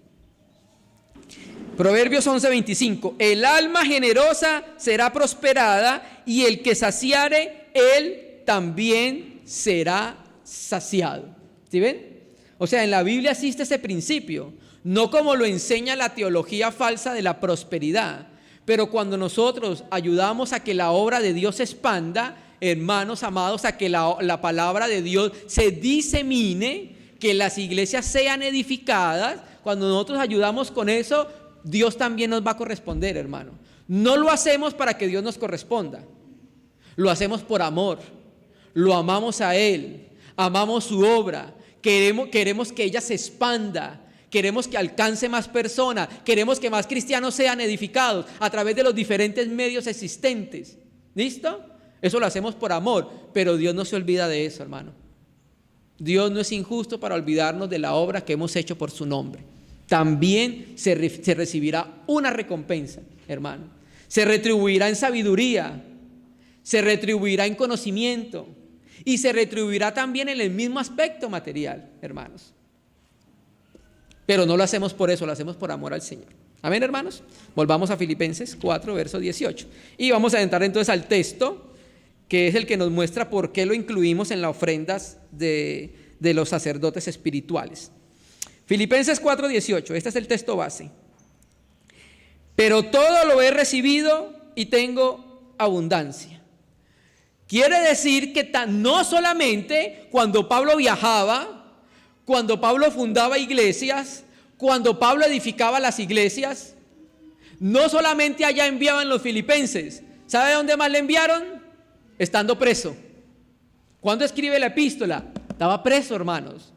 Proverbios 11, 25. El alma generosa será prosperada, y el que saciare, él también será saciado. ¿Sí ven? O sea, en la Biblia existe ese principio. No como lo enseña la teología falsa de la prosperidad, pero cuando nosotros ayudamos a que la obra de Dios se expanda, hermanos amados, a que la palabra de Dios se disemine, que las iglesias sean edificadas, cuando nosotros ayudamos con eso, Dios también nos va a corresponder, hermano. No lo hacemos para que Dios nos corresponda, lo hacemos por amor, lo amamos a Él, amamos su obra, queremos que ella se expanda. Queremos que alcance más personas, queremos que más cristianos sean edificados a través de los diferentes medios existentes. ¿Listo? Eso lo hacemos por amor, pero Dios no se olvida de eso, hermano. Dios no es injusto para olvidarnos de la obra que hemos hecho por su nombre. También se recibirá una recompensa, hermano. Se retribuirá en sabiduría, se retribuirá en conocimiento, y se retribuirá también en el mismo aspecto material, hermanos. Pero no lo hacemos por eso, lo hacemos por amor al Señor. Amén, hermanos. Volvamos a Filipenses 4, verso 18. Y vamos a entrar entonces al texto, que es el que nos muestra por qué lo incluimos en las ofrendas de los sacerdotes espirituales. Filipenses 4, 18. Este es el texto base. Pero todo lo he recibido y tengo abundancia. Quiere decir que no solamente cuando Pablo viajaba, cuando Pablo fundaba iglesias, cuando Pablo edificaba las iglesias, no solamente allá enviaban los filipenses. ¿Sabe dónde más le enviaron? Estando preso. ¿Cuándo escribe la epístola? Estaba preso, hermanos.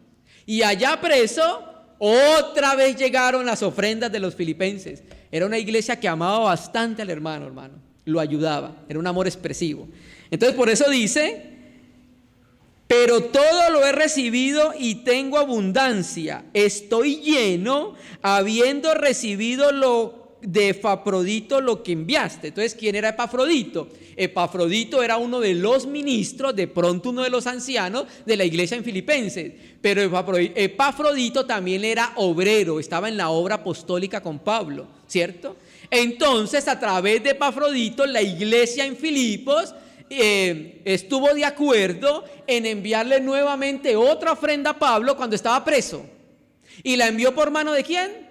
Y allá preso, otra vez llegaron las ofrendas de los filipenses. Era una iglesia que amaba bastante al hermano. Lo ayudaba. Era un amor expresivo. Entonces por eso dice: pero todo lo he recibido y tengo abundancia. Estoy lleno, habiendo recibido de Epafrodito lo que enviaste. Entonces, ¿quién era Epafrodito? Epafrodito era uno de los ministros, de pronto uno de los ancianos de la iglesia en Filipenses. Pero Epafrodito también era obrero, estaba en la obra apostólica con Pablo. ¿cierto? Entonces, a través de Epafrodito, la iglesia en Filipos estuvo de acuerdo en enviarle nuevamente otra ofrenda a Pablo cuando estaba preso. ¿Y la envió por mano de quién?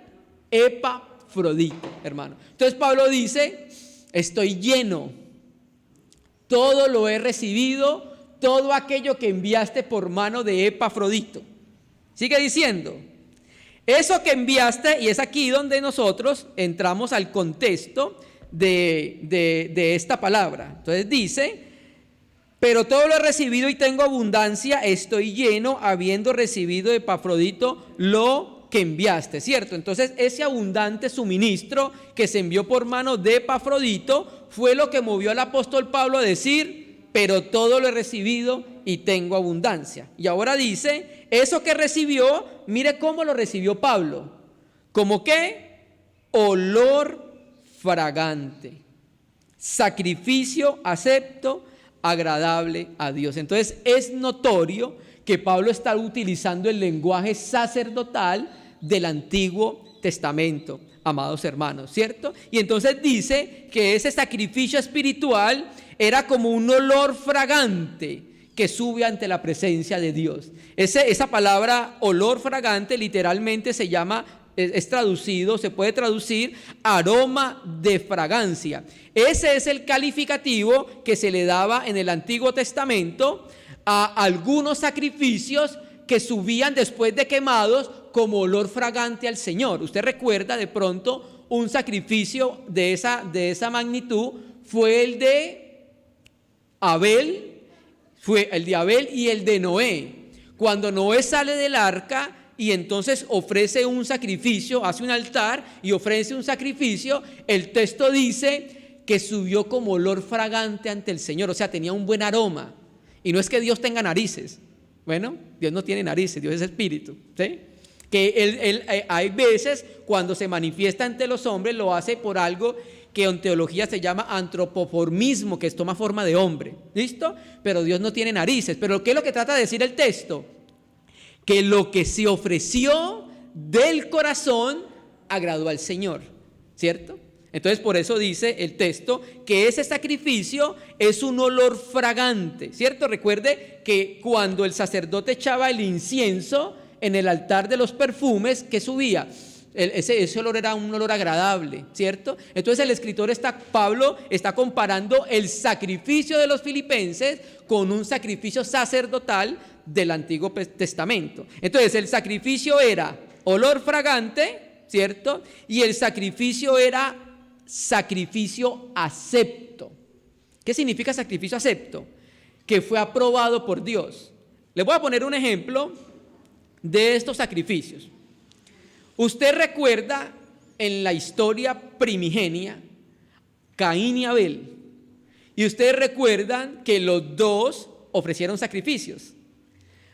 Epafrodito, hermano. Entonces Pablo dice, estoy lleno, todo lo he recibido, todo aquello que enviaste por mano de Epafrodito. Sigue diciendo, eso que enviaste, y es aquí donde nosotros entramos al contexto de esta palabra. Entonces dice, pero todo lo he recibido y tengo abundancia, estoy lleno, habiendo recibido de Epafrodito lo que enviaste, ¿cierto? Entonces ese abundante suministro que se envió por mano de Epafrodito fue lo que movió al apóstol Pablo a decir, pero todo lo he recibido y tengo abundancia. Y ahora dice, eso que recibió, mire cómo lo recibió Pablo, como que olor fragante, sacrificio acepto, agradable a Dios. Entonces es notorio que Pablo está utilizando el lenguaje sacerdotal del Antiguo Testamento, amados hermanos, ¿cierto? Y entonces dice que ese sacrificio espiritual era como un olor fragante que sube ante la presencia de Dios. Esa palabra olor fragante literalmente se llama, es traducido, se puede traducir aroma de fragancia. Ese es el calificativo que se le daba en el Antiguo Testamento a algunos sacrificios que subían después de quemados como olor fragante al Señor. Usted recuerda de pronto un sacrificio de esa magnitud, fue el de Abel, y el de Noé. Cuando Noé sale del arca y entonces ofrece un sacrificio, hace un altar y ofrece un sacrificio, el texto dice que subió como olor fragante ante el Señor, o sea, tenía un buen aroma. Y no es que Dios tenga narices, bueno, Dios no tiene narices, Dios es espíritu, ¿sí? Que hay veces cuando se manifiesta ante los hombres lo hace por algo que en teología se llama antropoformismo, que toma forma de hombre, ¿listo? Pero Dios no tiene narices. Pero ¿qué es lo que trata de decir el texto? Que lo que se ofreció del corazón agradó al Señor, ¿cierto? Entonces por eso dice el texto que ese sacrificio es un olor fragante, ¿cierto? Recuerde que cuando el sacerdote echaba el incienso en el altar de los perfumes, ¿qué subía? Ese olor era un olor agradable, ¿cierto? Entonces el escritor Pablo está comparando el sacrificio de los filipenses con un sacrificio sacerdotal del Antiguo Testamento. Entonces el sacrificio era olor fragante, ¿cierto? Y el sacrificio era sacrificio acepto. ¿Qué significa sacrificio acepto? Que fue aprobado por Dios. Les voy a poner un ejemplo de estos sacrificios. Usted recuerda en la historia primigenia Caín y Abel, y ustedes recuerdan que los dos ofrecieron sacrificios.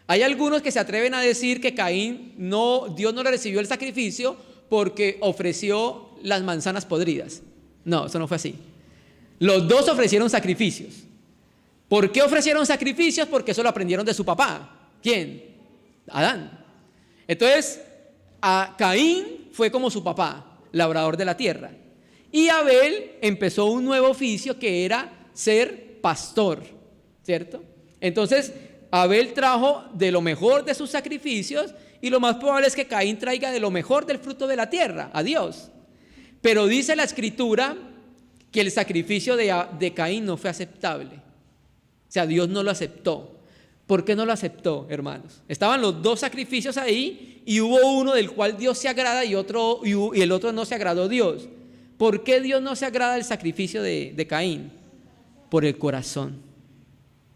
Hay algunos que se atreven a decir que Dios no le recibió el sacrificio porque ofreció las manzanas podridas. No, eso no fue así. Los dos ofrecieron sacrificios. ¿Por qué ofrecieron sacrificios? Porque eso lo aprendieron de su papá. ¿Quién? Adán. Entonces, a Caín fue como su papá, labrador de la tierra. Y Abel empezó un nuevo oficio que era ser pastor, ¿cierto? Entonces, Abel trajo de lo mejor de sus sacrificios y lo más probable es que Caín traiga de lo mejor del fruto de la tierra, a Dios. Pero dice la Escritura que el sacrificio de Caín no fue aceptable. O sea, Dios no lo aceptó. ¿Por qué no lo aceptó, hermanos? Estaban los dos sacrificios ahí y hubo uno del cual Dios se agrada y el otro no se agradó Dios. ¿Por qué Dios no se agrada del sacrificio de Caín? Por el corazón.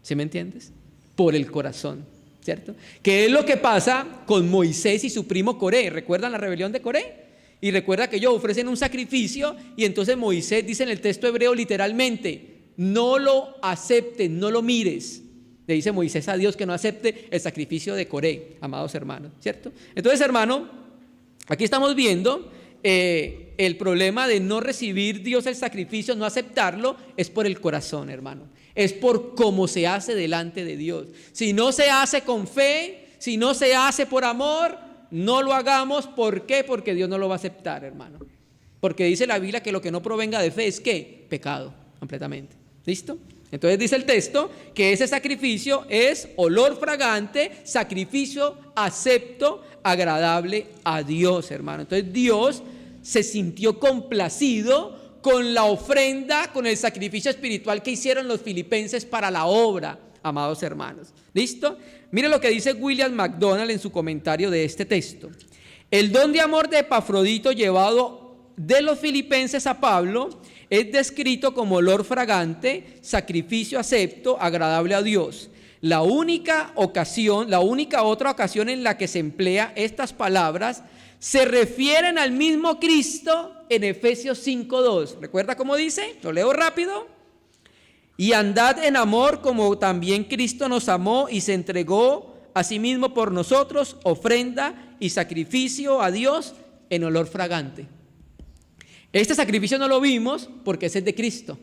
¿Sí me entiendes? Por el corazón, ¿cierto? ¿Qué es lo que pasa con Moisés y su primo Coré? ¿Recuerdan la rebelión de Coré? Y recuerda que ellos ofrecen un sacrificio y entonces Moisés dice en el texto hebreo literalmente, no lo aceptes, no lo mires. Le dice Moisés a Dios que no acepte el sacrificio de Coré, amados hermanos, ¿cierto? Entonces, hermano, aquí estamos viendo el problema de no recibir Dios el sacrificio, no aceptarlo, es por el corazón, hermano. Es por cómo se hace delante de Dios. Si no se hace con fe, si no se hace por amor, no lo hagamos. ¿Por qué? Porque Dios no lo va a aceptar, hermano. Porque dice la Biblia que lo que no provenga de fe es ¿qué? Pecado, completamente. ¿Listo? Entonces dice el texto que ese sacrificio es olor fragante, sacrificio acepto, agradable a Dios, hermano. Entonces Dios se sintió complacido con la ofrenda, con el sacrificio espiritual que hicieron los filipenses para la obra, amados hermanos. ¿Listo? Mire lo que dice William MacDonald en su comentario de este texto. El don de amor de Epafrodito llevado de los filipenses a Pablo es descrito como olor fragante, sacrificio acepto, agradable a Dios. La única otra ocasión en la que se emplea estas palabras se refieren al mismo Cristo en Efesios 5:2. ¿Recuerda cómo dice? Lo leo rápido. Y andad en amor como también Cristo nos amó y se entregó a sí mismo por nosotros, ofrenda y sacrificio a Dios en olor fragante. Este sacrificio no lo vimos porque ese es de Cristo.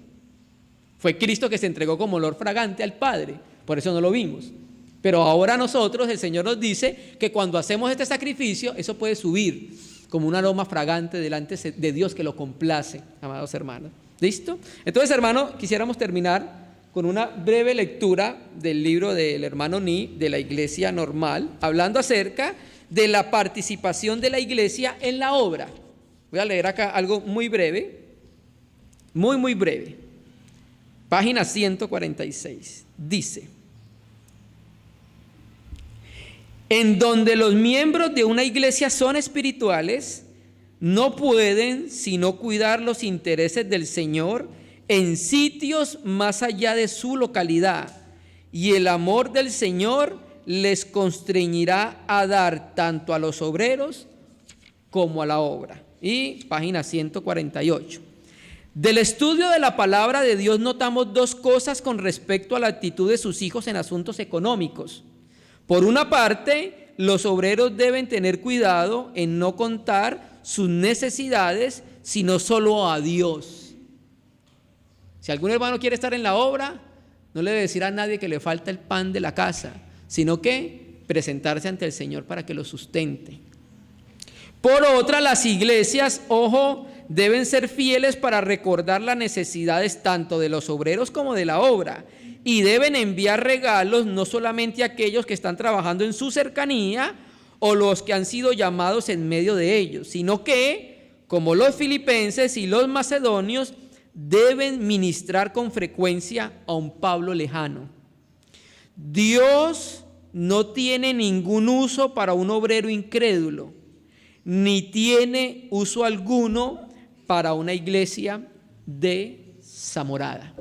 Fue Cristo que se entregó como olor fragante al Padre, por eso no lo vimos. Pero ahora nosotros, el Señor nos dice que cuando hacemos este sacrificio, eso puede subir como un aroma fragante delante de Dios que lo complace, amados hermanos. ¿Listo? Entonces, hermano, quisiéramos terminar con una breve lectura del libro del hermano Ni, de la Iglesia Normal, hablando acerca de la participación de la Iglesia en la obra. Voy a leer acá algo muy breve, muy breve. Página 146. Dice: en donde los miembros de una iglesia son espirituales, no pueden sino cuidar los intereses del Señor en sitios más allá de su localidad, y el amor del Señor les constreñirá a dar tanto a los obreros como a la obra. Y página 148. Del estudio de la palabra de Dios notamos dos cosas con respecto a la actitud de sus hijos en asuntos económicos. Por una parte, los obreros deben tener cuidado en no contar sus necesidades, sino solo a Dios. Si algún hermano quiere estar en la obra, no le debe decir a nadie que le falta el pan de la casa, sino que presentarse ante el Señor para que lo sustente. Por otra, las iglesias, ojo, deben ser fieles para recordar las necesidades tanto de los obreros como de la obra, y deben enviar regalos no solamente a aquellos que están trabajando en su cercanía o los que han sido llamados en medio de ellos, sino que, como los filipenses y los macedonios, deben ministrar con frecuencia a un Pablo lejano. Dios no tiene ningún uso para un obrero incrédulo, ni tiene uso alguno para una iglesia desamorada.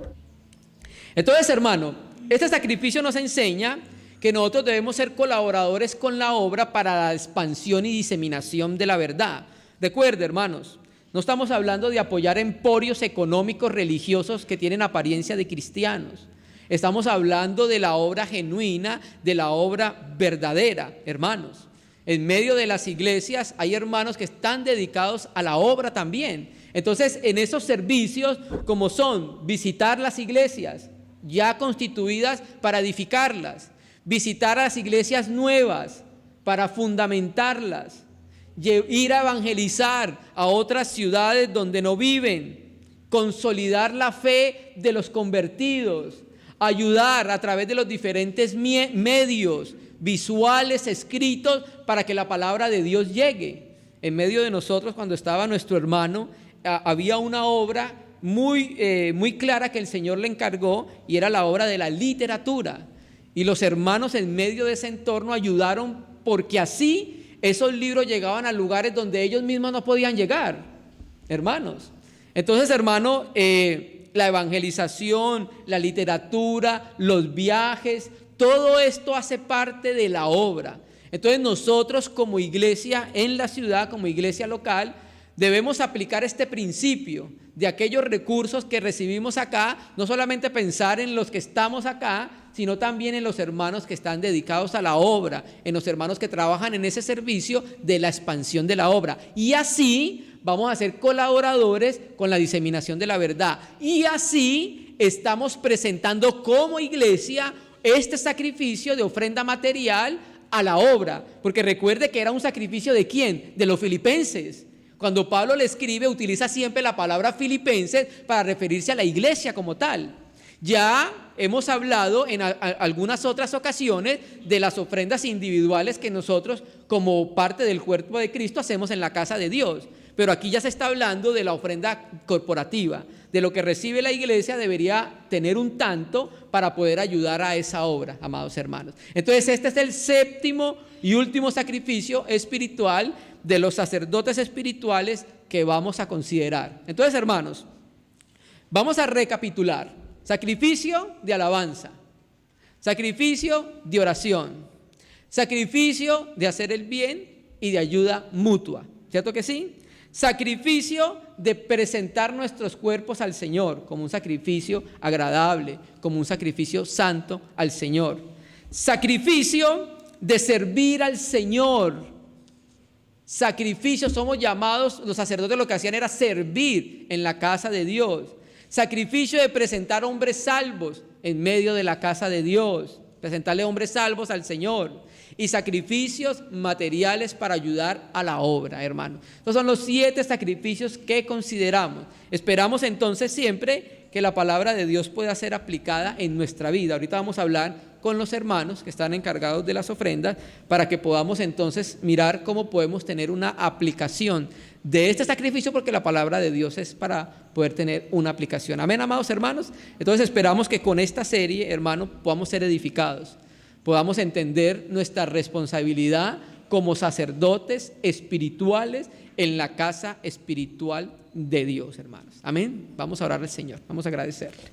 Entonces, hermano, este sacrificio nos enseña que nosotros debemos ser colaboradores con la obra para la expansión y diseminación de la verdad. Recuerde, hermanos, no estamos hablando de apoyar emporios económicos religiosos que tienen apariencia de cristianos. Estamos hablando de la obra genuina, de la obra verdadera, hermanos. En medio de las iglesias hay hermanos que están dedicados a la obra también. Entonces, en esos servicios, como son visitar las iglesias ya constituidas para edificarlas, visitar a las iglesias nuevas para fundamentarlas, ir a evangelizar a otras ciudades donde no viven, consolidar la fe de los convertidos, ayudar a través de los diferentes medios visuales, escritos, para que la palabra de Dios llegue. En medio de nosotros, cuando estaba nuestro hermano, había una obra muy clara que el Señor le encargó, y era la obra de la literatura. Y los hermanos en medio de ese entorno ayudaron, porque así esos libros llegaban a lugares donde ellos mismos no podían llegar, hermanos. Entonces, hermano, la evangelización, la literatura, los viajes, todo esto hace parte de la obra. Entonces nosotros como iglesia en la ciudad, como iglesia local, debemos aplicar este principio de aquellos recursos que recibimos acá, no solamente pensar en los que estamos acá, sino también en los hermanos que están dedicados a la obra, en los hermanos que trabajan en ese servicio de la expansión de la obra. Y así vamos a ser colaboradores con la diseminación de la verdad. Y así estamos presentando como iglesia este sacrificio de ofrenda material a la obra. Porque recuerde que era un sacrificio ¿de quién? De los filipenses. Cuando Pablo le escribe, utiliza siempre la palabra filipenses para referirse a la iglesia como tal. Ya hemos hablado en algunas otras ocasiones de las ofrendas individuales que nosotros, como parte del cuerpo de Cristo, hacemos en la casa de Dios. Pero aquí ya se está hablando de la ofrenda corporativa, de lo que recibe la iglesia. Debería tener un tanto para poder ayudar a esa obra, amados hermanos. Entonces este es el séptimo y último sacrificio espiritual de los sacerdotes espirituales que vamos a considerar. Entonces, hermanos, vamos a recapitular: sacrificio de alabanza, sacrificio de oración, sacrificio de hacer el bien y de ayuda mutua, ¿cierto que sí? Sacrificio de presentar nuestros cuerpos al Señor como un sacrificio agradable, como un sacrificio santo al Señor. Sacrificio de servir al Señor. Sacrificio, somos llamados, los sacerdotes lo que hacían era servir en la casa de Dios. Sacrificio de presentar hombres salvos en medio de la casa de Dios, presentarle hombres salvos al Señor. Y sacrificios materiales para ayudar a la obra, hermano. Estos son los 7 sacrificios que consideramos. Esperamos entonces siempre que la palabra de Dios pueda ser aplicada en nuestra vida. Ahorita vamos a hablar con los hermanos que están encargados de las ofrendas para que podamos entonces mirar cómo podemos tener una aplicación de este sacrificio, porque la palabra de Dios es para poder tener una aplicación. Amén, amados hermanos. Entonces esperamos que con esta serie, hermano, podamos ser edificados, podamos entender nuestra responsabilidad como sacerdotes espirituales en la casa espiritual de Dios, hermanos. Amén. Vamos a orar al Señor, vamos a agradecerle.